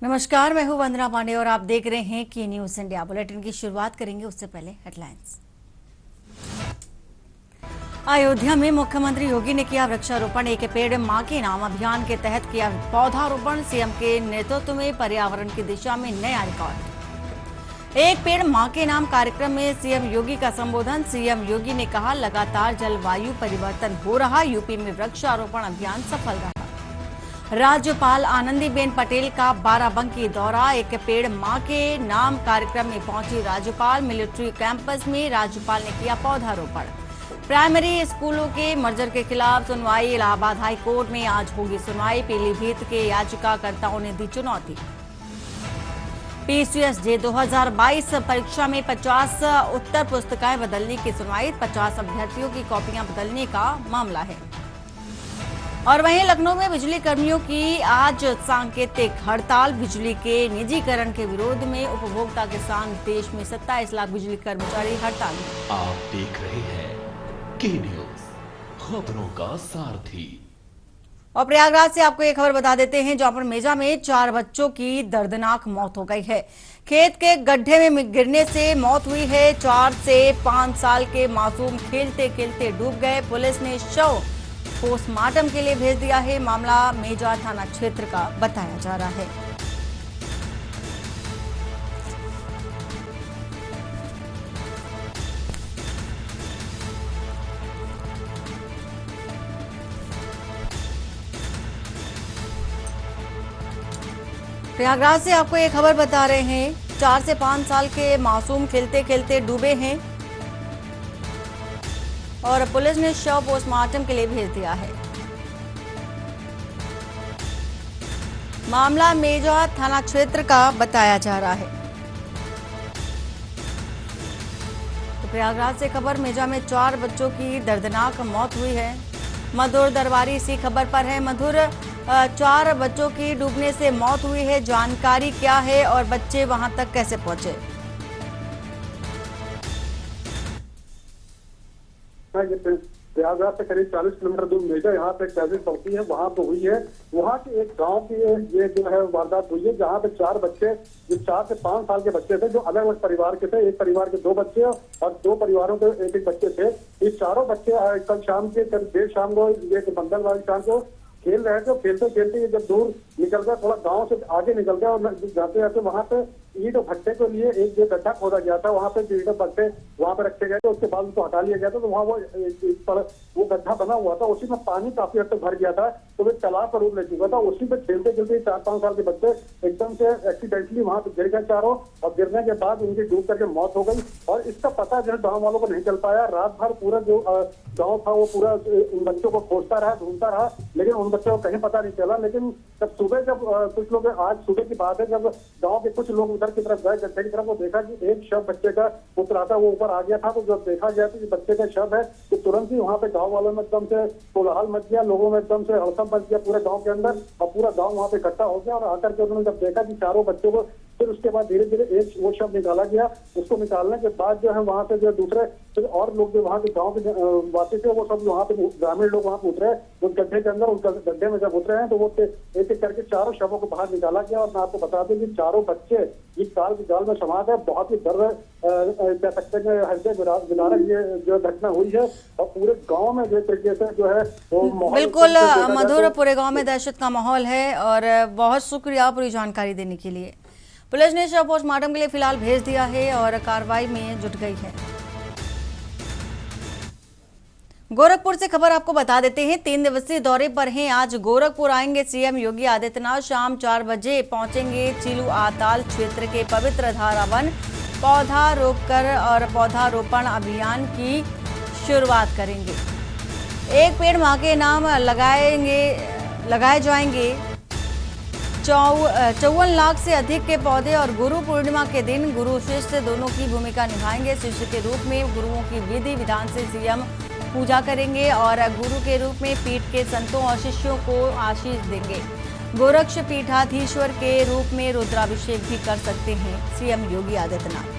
नमस्कार, मैं हूं वंदना पांडे और आप देख रहे हैं की न्यूज इंडिया। बुलेटिन की शुरुआत करेंगे उससे पहले हेडलाइंस। अयोध्या में मुख्यमंत्री योगी ने किया वृक्षारोपण। एक पेड़ मां के नाम अभियान के तहत किया पौधारोपण। सीएम के नेतृत्व में पर्यावरण की दिशा में नया रिकॉर्ड। एक पेड़ मां के नाम कार्यक्रम में सीएम योगी का संबोधन। सीएम योगी ने कहा, लगातार जलवायु परिवर्तन हो रहा, यूपी में वृक्षारोपण अभियान सफल रहा। राज्यपाल आनंदीबेन पटेल का बाराबंकी दौरा। एक पेड़ मां के नाम कार्यक्रम में पहुंची राज्यपाल। मिलिट्री कैंपस में राज्यपाल ने किया पौधारोपण। प्राइमरी स्कूलों के मर्जर के खिलाफ सुनवाई। इलाहाबाद हाई कोर्ट में आज होगी सुनवाई। पीलीभीत के याचिकाकर्ताओं ने दी चुनौती। पीसीएसजे 2022 परीक्षा में 50 उत्तर पुस्तिकाएं बदलने की सुनवाई। 50 अभ्यर्थियों की कॉपियां बदलने का मामला है। और वहीं लखनऊ में बिजली कर्मियों की आज सांकेतिक हड़ताल। बिजली के निजीकरण के विरोध में उपभोक्ता किसान देश में 27 लाख बिजली कर्मचारी हड़ताल में। आप देख रहे हैं की न्यूज, खबरों का सारथी। और प्रयागराज से आपको एक खबर बता देते हैं, जहां पर मेजा में 4 बच्चों की दर्दनाक मौत हो गई है। खेत के गड्ढे में गिरने से मौत हुई है। 4 से 5 साल के मासूम खेलते खेलते डूब गए। पुलिस ने शव पोस्टमार्टम के लिए भेज दिया है। मामला मेजा थाना क्षेत्र का बताया जा रहा है। प्रयागराज से आपको एक खबर बता रहे हैं, 4 से 5 साल के मासूम खेलते खेलते डूबे हैं और पुलिस ने शव पोस्टमार्टम के लिए भेज दिया है। मामला मेजा थाना क्षेत्र का बताया जा रहा है। तो प्रयागराज से खबर, मेजा में 4 बच्चों की दर्दनाक मौत हुई है। मधुर दरबारी इसी खबर पर है। मधुर, 4 बच्चों की डूबने से मौत हुई है, जानकारी क्या है और बच्चे वहां तक कैसे पहुंचे? प्रयागराज से करीब 40 किलोमीटर दूर मेजा, यहाँ पे एक तहसील चौकी है, वहाँ पे हुई है। वहाँ के एक गांव की ये जो है वारदात हुई है, जहाँ पे 4 बच्चे, जो 4 से 5 साल के बच्चे थे, जो अलग अलग परिवार के थे। एक परिवार के 2 बच्चे और 2 परिवारों के एक बच्चे थे। ये चारों बच्चे कल शाम के देर शाम को, एक मंगलवार शाम को खेल रहे थे। खेलते खेलते जब दूर निकल गया, थोड़ा गांव से आगे निकल गया, और जाते जाते वहां पे ईंट और भट्टे के लिए एक जो गड्ढा खोदा गया था, वहां पे ईंट और भट्टे वहां पे रखे गए थे। उसके बाद उनको हटा लिया गया था। तो वहाँ वो गड्ढा बना हुआ था, उसी में पानी काफी हद तक भर गया था, तो वे तालाब का रूप ले चुका था। उसी पे खेलते खेलते 4-5 साल के बच्चे एकदम से एक्सीडेंटली वहां पे गिर गए चारों, और गिरने के बाद उनकी डूब करके मौत हो गई। और इसका पता जो है गाँव वालों को नहीं चल पाया। रात भर पूरा जो गाँव था वो पूरा उन बच्चों को खोजता रहा, ढूंढता रहा, लेकिन उन बच्चों को कहीं पता नहीं चला। लेकिन जब सुबह, जब कुछ लोग, आज सुबह की बात है, जब गांव के कुछ लोग उधर की तरफ गए, गड्ढे की तरफ, वो देखा कि एक शव बच्चे का उतरा था, वो ऊपर आ गया था। तो जब देखा गया तो बच्चे का शव है, तो तुरंत ही वहां पे गांव वालों में एकदम से कोलाहल मच गया, लोगों में एकदम से हड़कंप मच गया पूरे गांव के अंदर, और पूरा गांव वहां पे इकट्ठा हो गया। और आकर के उन्होंने जब देखा कि चारों बच्चों को, फिर उसके बाद धीरे धीरे एक वो शव निकाला गया। उसको निकालने के बाद जो है वहां से जो दूसरे फिर और लोग जो वहां के गाँव के वासी थे, वो सब वहां पे ग्रामीण लोग वहां पे उतरे उस गड्ढे के अंदर। उस गड्ढे में जब उतरे हैं तो वो एक एक करके चारों शवों को बाहर निकाला गया। और मैं आपको बता दूं कि चारों बच्चे इस काल की जाल में समा गए। बहुत ही कह सकते हैं हृदय विदारक ये जो घटना हुई है, और पूरे गांव में जिस तरीके से जो है वो बिल्कुल मधुर, पूरे गांव में दहशत का माहौल है। और बहुत शुक्रिया पूरी जानकारी देने के लिए। पुलिस ने शव पोस्टमार्टम के लिए फिलहाल भेज दिया है और कार्रवाई में जुट गई है। गोरखपुर से खबर आपको बता देते हैं, 3 दिवसीय दौरे पर हैं। आज गोरखपुर आएंगे सीएम योगी आदित्यनाथ। शाम 4 बजे पहुंचेंगे चीलू आताल क्षेत्र के पवित्र धारा वन। पौधा रोपकर और पौधारोपण अभियान की शुरुआत करेंगे। एक पेड़ मां के नाम लगाए जाएंगे। 54 लाख से अधिक के पौधे और गुरु पूर्णिमा के दिन गुरु शिष्य दोनों की भूमिका निभाएंगे। शिष्य के रूप में गुरुओं की विधि विधान से सीएम पूजा करेंगे और गुरु के रूप में पीठ के संतों और शिष्यों को आशीष देंगे। गोरक्ष पीठाधीश्वर के रूप में रुद्राभिषेक भी कर सकते हैं सीएम योगी आदित्यनाथ।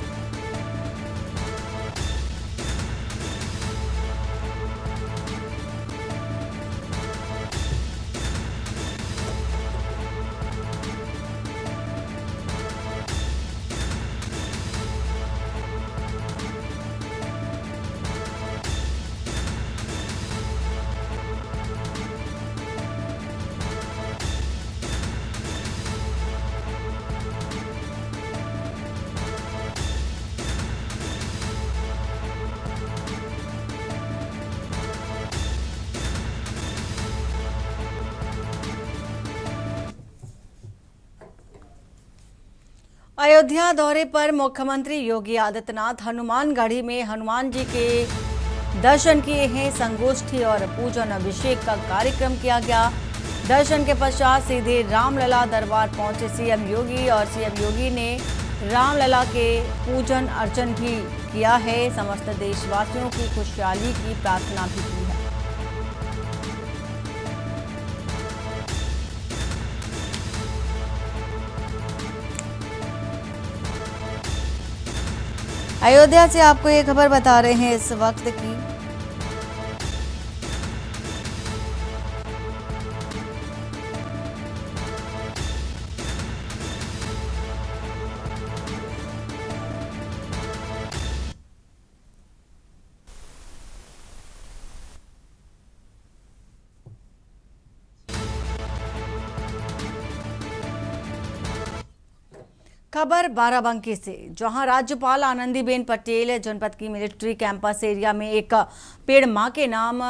अयोध्या दौरे पर मुख्यमंत्री योगी आदित्यनाथ हनुमानगढ़ी में हनुमान जी के दर्शन किए हैं। संगोष्ठी और पूजन अभिषेक का कार्यक्रम किया गया। दर्शन के पश्चात सीधे रामलला दरबार पहुंचे सीएम योगी और सीएम योगी ने रामलला के पूजन अर्चन भी किया है। समस्त देशवासियों की खुशहाली की प्रार्थना भी की है। अयोध्या से आपको ये खबर बता रहे हैं इस वक्त की। खबर बाराबंकी से, जहां राज्यपाल आनंदीबेन पटेल जनपद की मिलिट्री कैंपस एरिया में एक पेड़ मां के नाम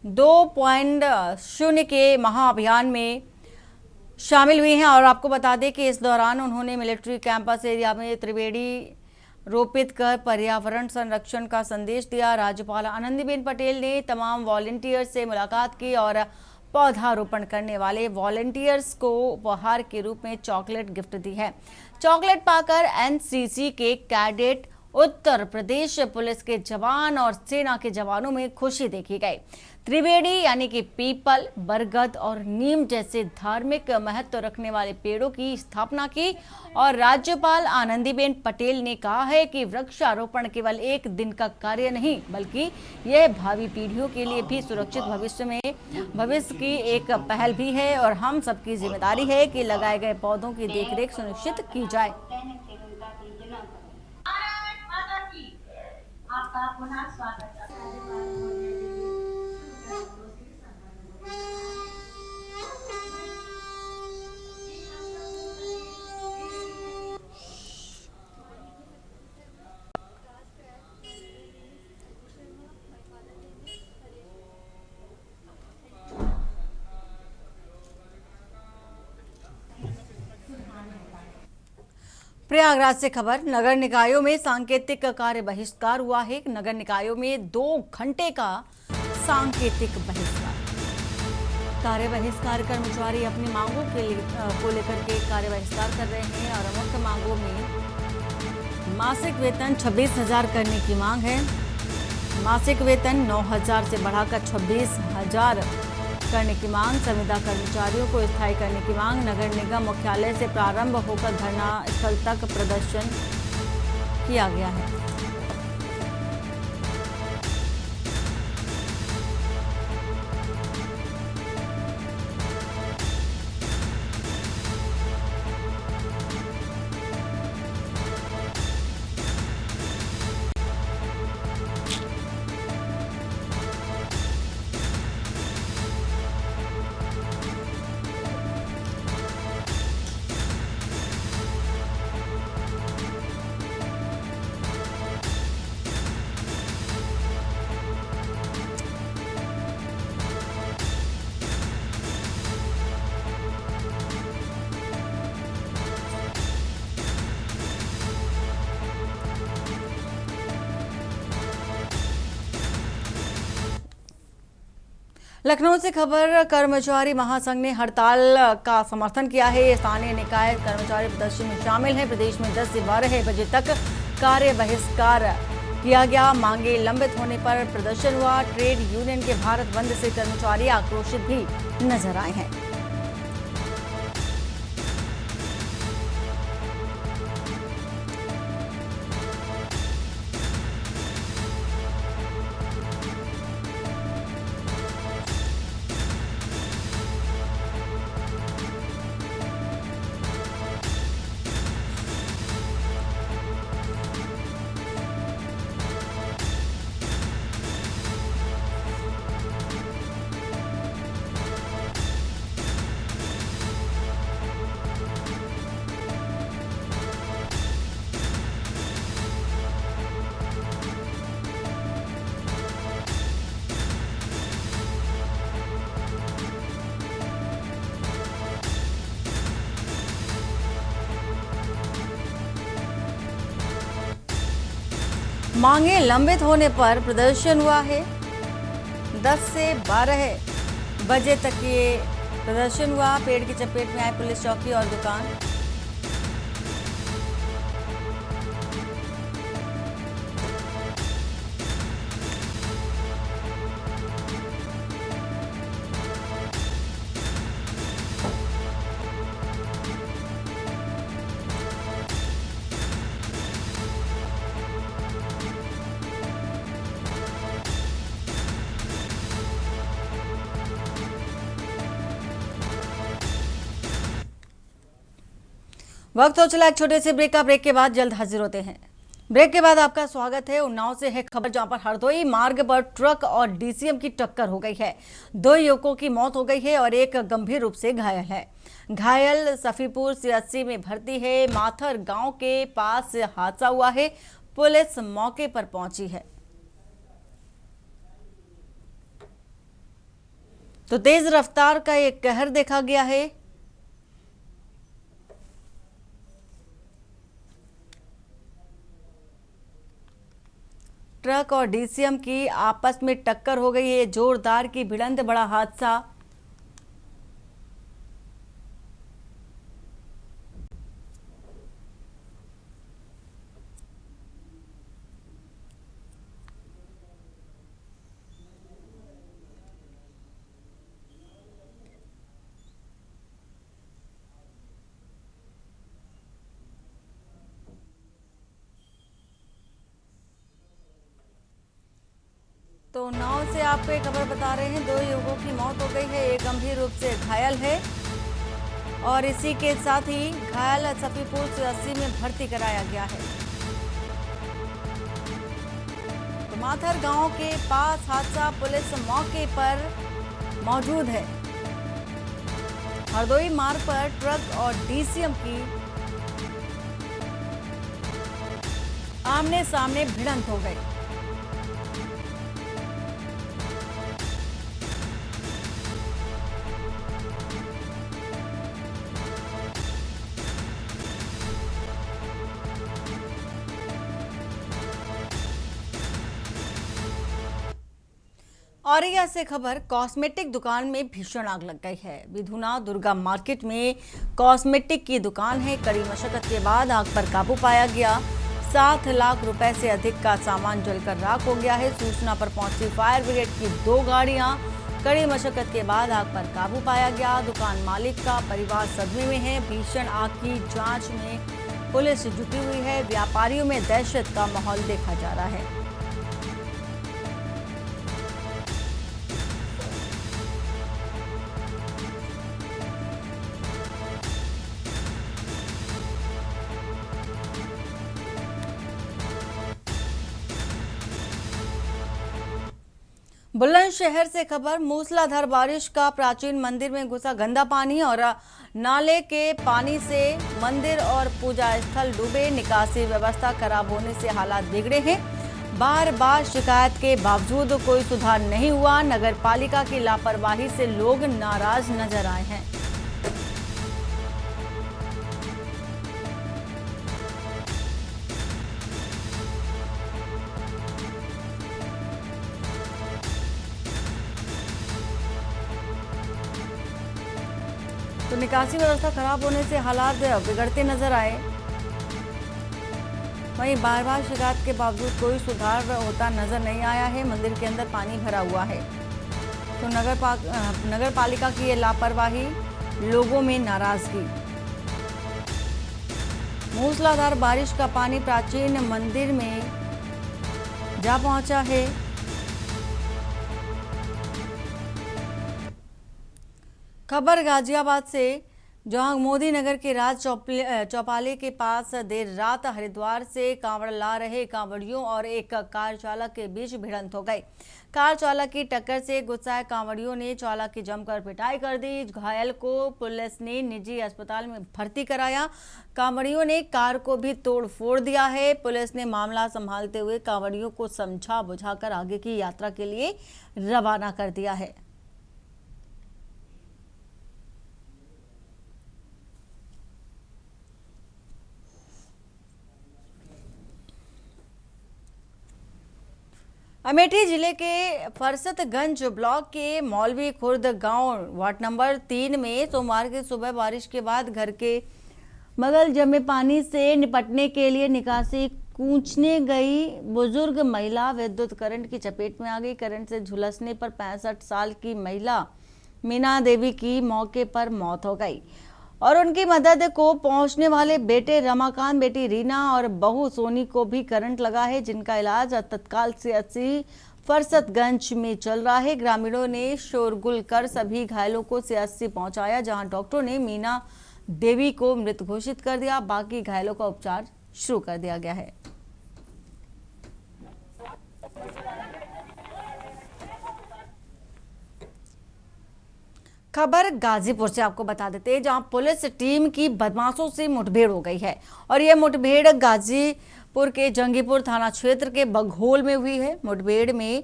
2.0 के महाअभियान में शामिल हुई हैं। और आपको बता दें कि इस दौरान उन्होंने मिलिट्री कैंपस एरिया में त्रिवेणी रोपित कर पर्यावरण संरक्षण का संदेश दिया। राज्यपाल आनंदीबेन पटेल ने तमाम वॉलंटियर्स से मुलाकात की और पौधारोपण करने वाले वॉलंटियर्स को उपहार के रूप में चॉकलेट गिफ्ट दी है। चॉकलेट पाकर एनसीसी के कैडेट, उत्तर प्रदेश पुलिस के जवान और सेना के जवानों में खुशी देखी गई। त्रिवेणी यानी कि पीपल, बरगद और नीम जैसे धार्मिक महत्व रखने वाले पेड़ों की स्थापना की और राज्यपाल आनंदीबेन पटेल ने कहा है कि वृक्षारोपण केवल एक दिन का कार्य नहीं, बल्कि यह भावी पीढ़ियों के लिए भी सुरक्षित भविष्य की एक पहल भी है और हम सबकी जिम्मेदारी है कि लगाए गए पौधों की देखरेख सुनिश्चित की जाए। आपका पुनः स्वागत है। प्रयागराज से खबर, नगर निकायों में सांकेतिक कार्य बहिष्कार हुआ है। नगर निकायों में 2 घंटे का सांकेतिक बहिष्कार। कार्य बहिष्कार कर्मचारी अपनी मांगों को लेकर के कार्य बहिष्कार कर रहे हैं और मुख्य मांगों में मासिक वेतन 26,000 करने की मांग है। मासिक वेतन 9,000 से बढ़ाकर 26,000 करने की मांग, संविदा कर्मचारियों को स्थायी करने की मांग। नगर निगम मुख्यालय से प्रारंभ होकर धरना स्थल तक प्रदर्शन किया गया है। लखनऊ से खबर, कर्मचारी महासंघ ने हड़ताल का समर्थन किया है। स्थानीय निकाय कर्मचारी प्रदर्शन में शामिल है। प्रदेश में 10 से 12 बजे तक कार्य बहिष्कार किया गया। मांगे लंबित होने पर प्रदर्शन हुआ। ट्रेड यूनियन के भारत बंद से कर्मचारी आक्रोशित भी नजर आए हैं। मांगे लंबित होने पर प्रदर्शन हुआ है। 10 से 12 बजे तक ये प्रदर्शन हुआ। पेड़ की चपेट में आए पुलिस चौकी और दुकान। वक्त हो चला एक छोटे से ब्रेक का। ब्रेक के बाद जल्द हाजिर होते हैं। ब्रेक के बाद आपका स्वागत है। उन्नाव से है खबर, जहां पर हरदोई मार्ग पर ट्रक और डीसीएम की टक्कर हो गई है। 2 युवकों की मौत हो गई है और एक गंभीर रूप से घायल है। घायल सफीपुर सीएचसी में भर्ती है। माथर गांव के पास हादसा हुआ है। पुलिस मौके पर पहुंची है। तो तेज रफ्तार का एक कहर देखा गया है। ट्रक और डीसीएम की आपस में टक्कर हो गई है। जोरदार की भिड़ंत, बड़ा हादसा। तो उन्नाव से आपको एक खबर बता रहे हैं। 2 युवकों की मौत हो गई है, एक गंभीर रूप से घायल है और इसी के साथ ही घायल सफीपुर सीएचसी में भर्ती कराया गया है। तो माथर गांव के पास हादसा, पुलिस मौके पर मौजूद है। हरदोई मार्ग पर ट्रक और डीसीएम की आमने सामने भिड़ंत हो गई। औरैया से खबर, कॉस्मेटिक दुकान में भीषण आग लग गई है। विधुना दुर्गा मार्केट में कॉस्मेटिक की दुकान है। कड़ी मशक्कत के बाद आग पर काबू पाया गया। 7 लाख रुपए से अधिक का सामान जलकर राख हो गया है। सूचना पर पहुंची फायर ब्रिगेड की 2 गाड़ियां। कड़ी मशक्कत के बाद आग पर काबू पाया गया। दुकान मालिक का परिवार सदमे में है। भीषण आग की जांच में पुलिस जुटी हुई है। व्यापारियों में दहशत का माहौल देखा जा रहा है। बुलंदशहर से खबर, मूसलाधार बारिश का प्राचीन मंदिर में घुसा गंदा पानी और नाले के पानी से मंदिर और पूजा स्थल डूबे। निकासी व्यवस्था खराब होने से हालात बिगड़े हैं। बार बार शिकायत के बावजूद कोई सुधार नहीं हुआ। नगर पालिका की लापरवाही से लोग नाराज नजर आए हैं। तो निकासी व्यवस्था खराब होने से हालात बिगड़ते नजर आए। वहीं बार बार शिकायत के बावजूद कोई सुधार होता नजर नहीं आया है। मंदिर के अंदर पानी भरा हुआ है। तो नगर पालिका की ये लापरवाही, लोगों में नाराजगी। मूसलाधार बारिश का पानी प्राचीन मंदिर में जा पहुंचा है। खबर गाजियाबाद से, जहां मोदी नगर के राज चौपाले के पास देर रात हरिद्वार से कांवड़ ला रहे कांवड़ियों और एक कार चालक के बीच भिड़ंत हो गई। कार चालक की टक्कर से गुस्साए कांवड़ियों ने चालक की जमकर पिटाई कर दी। घायल को पुलिस ने निजी अस्पताल में भर्ती कराया। कांवड़ियों ने कार को भी तोड़ फोड़ दिया है। पुलिस ने मामला संभालते हुए कांवड़ियों को समझा बुझाकर आगे की यात्रा के लिए रवाना कर दिया है। अमेठी जिले के फरसतगंज ब्लॉक के मौलवी खुर्द गांव वार्ड नंबर 3 में सोमवार की सुबह बारिश के बाद घर के बगल जमे पानी से निपटने के लिए निकासी कूचने गई बुजुर्ग महिला विद्युत करंट की चपेट में आ गई। करंट से झुलसने पर 65 साल की महिला मीना देवी की मौके पर मौत हो गई और उनकी मदद को पहुंचने वाले बेटे रमाकांत, बेटी रीना और बहू सोनी को भी करंट लगा है, जिनका इलाज तत्काल CHC फरसतगंज में चल रहा है। ग्रामीणों ने शोरगुल कर सभी घायलों को CHC पहुंचाया, जहां डॉक्टरों ने मीना देवी को मृत घोषित कर दिया। बाकी घायलों का उपचार शुरू कर दिया गया है। खबर गाजीपुर से आपको बता देते हैं, जहां पुलिस टीम की बदमाशों से मुठभेड़ हो गई है और यह मुठभेड़ गाजीपुर के जंगीपुर थाना क्षेत्र के बघोल में हुई है। मुठभेड़ में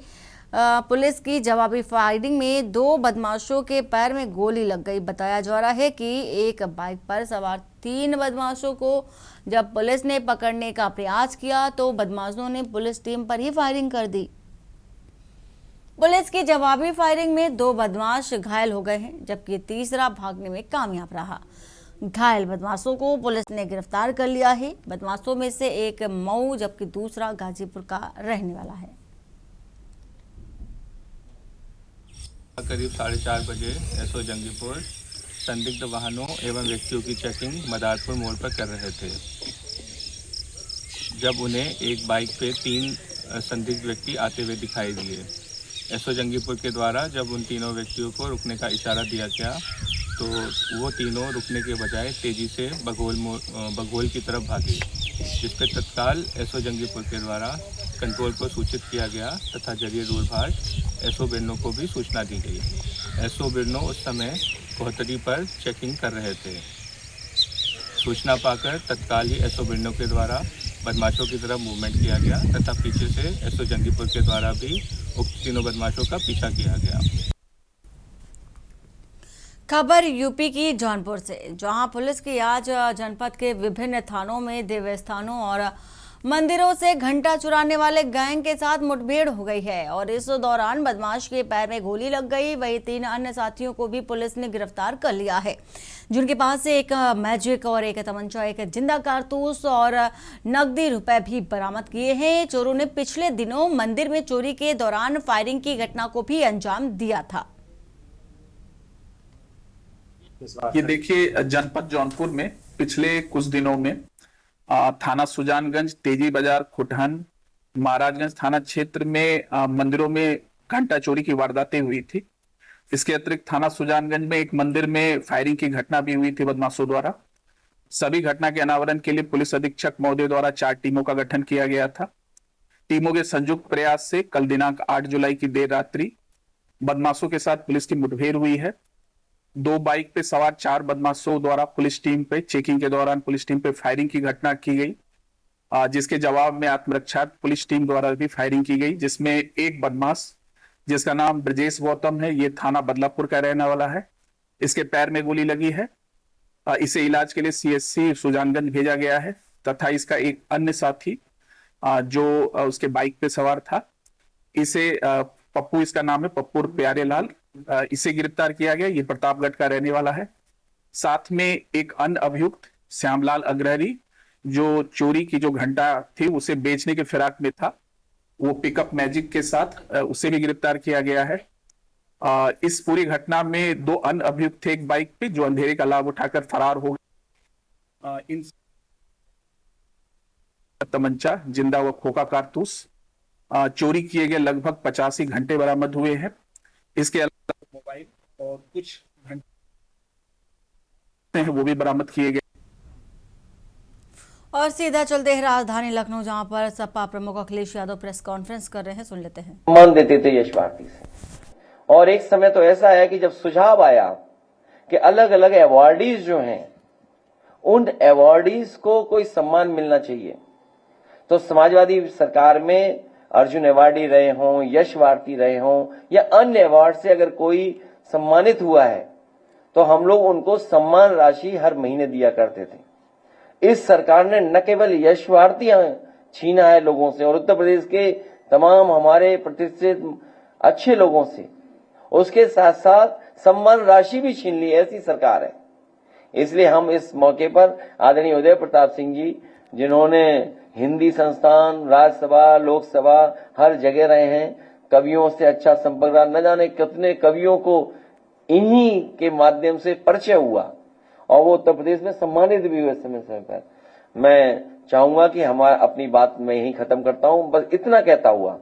पुलिस की जवाबी फायरिंग में 2 बदमाशों के पैर में गोली लग गई। बताया जा रहा है कि एक बाइक पर सवार 3 बदमाशों को जब पुलिस ने पकड़ने का प्रयास किया तो बदमाशों ने पुलिस टीम पर ही फायरिंग कर दी। पुलिस की जवाबी फायरिंग में 2 बदमाश घायल हो गए हैं, जबकि तीसरा भागने में कामयाब रहा। घायल बदमाशों को पुलिस ने गिरफ्तार कर लिया है। बदमाशों में से एक मऊ जबकि दूसरा गाजीपुर का रहने वाला है। करीब 4:30 बजे एसओ जंगीपुर संदिग्ध वाहनों एवं व्यक्तियों की चेकिंग मदारपुर मोड़ पर कर रहे थे, जब उन्हें एक बाइक पे 3 संदिग्ध व्यक्ति आते हुए दिखाई दिए। एसओ जंगीपुर के द्वारा जब उन तीनों व्यक्तियों को रुकने का इशारा दिया गया तो वो तीनों रुकने के बजाय तेजी से बघोल की तरफ भागे, जिस पर तत्काल एसओ जंगीपुर के द्वारा कंट्रोल को सूचित किया गया तथा जरिए दूरभाष एसओ बिरनों को भी सूचना दी गई। एसओ बिरनों उस समय कोहतरी पर चेकिंग कर रहे थे। सूचना पाकर तत्काल ही एसओ बिरनों के द्वारा बदमाशों की तरफ मूवमेंट किया गया तथा पीछे से एसओ जंगीपुर के द्वारा भी उक्त तीनों बदमाशों का पीछा किया गया। खबर यूपी की जौनपुर से, जहां पुलिस की आज जनपद के विभिन्न थानों में देवस्थानों और मंदिरों से घंटा चुराने वाले गैंग के साथ मुठभेड़ हो गई है और इस दौरान बदमाश के पैर में गोली लग गई। वहीं 3 अन्य साथियों को भी पुलिस ने गिरफ्तार कर लिया है, जिनके पास से एक मैजिक और एक तमंचा, एक जिंदा कारतूस और नकदी रुपए भी बरामद किए हैं। चोरों ने पिछले दिनों मंदिर में चोरी के दौरान फायरिंग की घटना को भी अंजाम दिया था। ये देखिए, जनपद जौनपुर में पिछले कुछ दिनों में थाना सुजानगंज, तेजी बाजार, खुटहन, महाराजगंज थाना क्षेत्र में मंदिरों में घंटा चोरी की वारदातें हुई थी। इसके अतिरिक्त थाना सुजानगंज में एक मंदिर में फायरिंग की घटना भी हुई थी बदमाशों द्वारा। सभी घटना के अनावरण के लिए पुलिस अधीक्षक महोदय द्वारा 4 टीमों का गठन किया गया था। टीमों के संयुक्त प्रयास से कल दिनांक 8 जुलाई की देर रात्रि बदमाशों के साथ पुलिस की मुठभेड़ हुई है। 2 बाइक पे सवार 4 बदमाशों द्वारा पुलिस टीम पे चेकिंग के दौरान पुलिस टीम पे फायरिंग की घटना की गई, जिसके जवाब में आत्मरक्षा पुलिस टीम द्वारा भी फायरिंग की गई, जिसमें एक बदमाश जिसका नाम ब्रजेश गौतम है, ये थाना बदलापुर का रहने वाला है। इसके पैर में गोली लगी है। इसे इलाज के लिए CHC सुजानगंज भेजा गया है तथा इसका एक अन्य साथी जो उसके बाइक पे सवार था, इसे पप्पू, इसका नाम है पप्पू प्यारेलाल, इसे गिरफ्तार किया गया। ये प्रतापगढ़ का रहने वाला है। साथ में एक अन्य अभियुक्त श्यामलाल अग्रहरी, जो चोरी की जो घंटा थी उसे बेचने के फिराक में था, वो पिकअप मैजिक के साथ उसे भी गिरफ्तार किया गया है। इस पूरी घटना में 2 अन्य अभियुक्त थे एक बाइक पे, जो अंधेरे का लाभ उठाकर फरार हो गए। इन तमंचा, जिंदा व खोखा कारतूस, चोरी किए गए लगभग 85 घंटे बरामद हुए हैं। इसके अलावा मोबाइल और कुछ घंटे हैं वो भी बरामद किए गए। और सीधा चलते हैं राजधानी लखनऊ, जहां पर सपा प्रमुख अखिलेश यादव प्रेस कॉन्फ्रेंस कर रहे हैं। सुन लेते हैं। सम्मान देते थे यश भारती से, और एक समय तो ऐसा है कि जब सुझाव आया कि अलग अलग अवार्डीज जो हैं उन अवार्डीज को कोई सम्मान मिलना चाहिए, तो समाजवादी सरकार में अर्जुन अवार्डी रहे हों, यश भारती रहे हों या अन्य अवार्ड से अगर कोई सम्मानित हुआ है तो हम लोग उनको सम्मान राशि हर महीने दिया करते थे। इस सरकार ने न केवल यश भारती छीना है लोगों से, और उत्तर प्रदेश के तमाम हमारे प्रतिष्ठित अच्छे लोगों से, उसके साथ साथ सम्मान राशि भी छीन ली। ऐसी सरकार है। इसलिए हम इस मौके पर आदरणीय उदय प्रताप सिंह जी, जिन्होंने हिंदी संस्थान, राज्यसभा, लोकसभा हर जगह रहे हैं, कवियों से अच्छा संपर्क रहा, न जाने कितने कवियों को इन्हीं के माध्यम से परिचय हुआ और वो उत्तर प्रदेश में सम्मानित भी हुए समय समय पर। मैं चाहूंगा कि हमारा अपनी बात मैं यही खत्म करता हूं, बस इतना कहता हुआ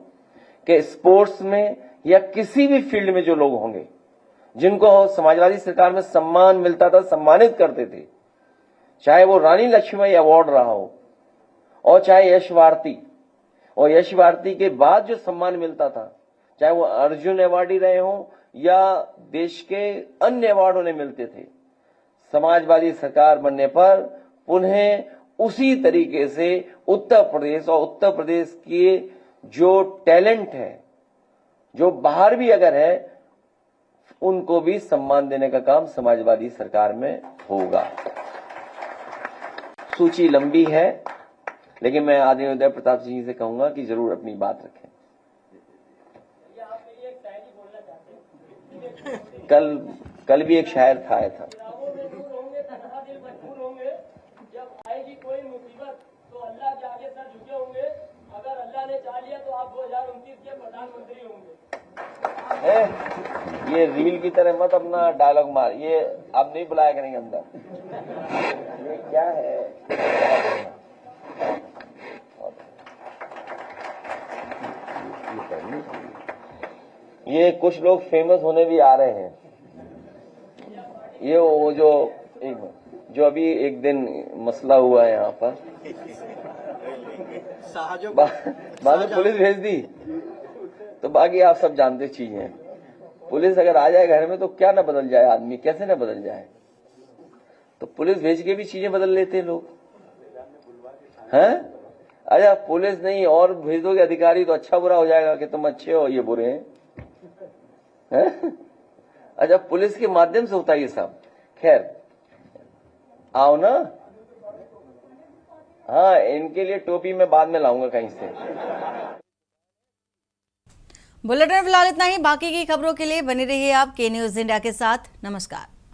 कि स्पोर्ट्स में या किसी भी फील्ड में जो लोग होंगे जिनको समाजवादी सरकार में सम्मान मिलता था, सम्मानित करते थे, चाहे वो रानी लक्ष्मीबाई अवार्ड रहा हो और चाहे यश भारती, और यश भारती के बाद जो सम्मान मिलता था, चाहे वो अर्जुन अवार्डी रहे हों या देश के अन्य अवार्ड उन्हें मिलते थे, समाजवादी सरकार बनने पर पुनः उसी तरीके से उत्तर प्रदेश और उत्तर प्रदेश के जो टैलेंट है, जो बाहर भी अगर है, उनको भी सम्मान देने का काम समाजवादी सरकार में होगा। सूची लंबी है, लेकिन मैं आदरणीय उदय प्रताप सिंह जी से कहूंगा कि जरूर अपनी बात रखें। कल भी एक शायर था आया था। जब आएगी कोई मुसीबत तो अल्लाह के आगे सर झुके होंगे, अगर अल्लाह ने चाह लिया तो आप 2029 के प्रधानमंत्री होंगे। ये रील की तरह मत अपना डायलॉग मार, ये अब नहीं बुलाया करेंगे अंदर। ये क्या है? ये कुछ लोग फेमस होने भी आ रहे हैं। ये वो जो अभी एक दिन मसला हुआ है यहाँ पर, बाद में पुलिस भेज दी, तो बाकी आप सब जानते चीजें। पुलिस अगर आ जाए घर में तो क्या ना बदल जाए आदमी, कैसे ना बदल जाए। तो पुलिस भेज के भी चीजें बदल लेते हैं लोग, हैं? अच्छा, पुलिस नहीं और भेज दोगे अधिकारी तो अच्छा बुरा हो जाएगा कि तुम अच्छे हो ये बुरे हैं। अच्छा, पुलिस के माध्यम से होता है ये सब। खैर, आओ ना। हाँ, इनके लिए टोपी मैं बाद में लाऊंगा कहीं से। बुलेटिन फिलहाल इतना ही। बाकी की खबरों के लिए बने रहिए आप के न्यूज इंडिया के साथ। नमस्कार।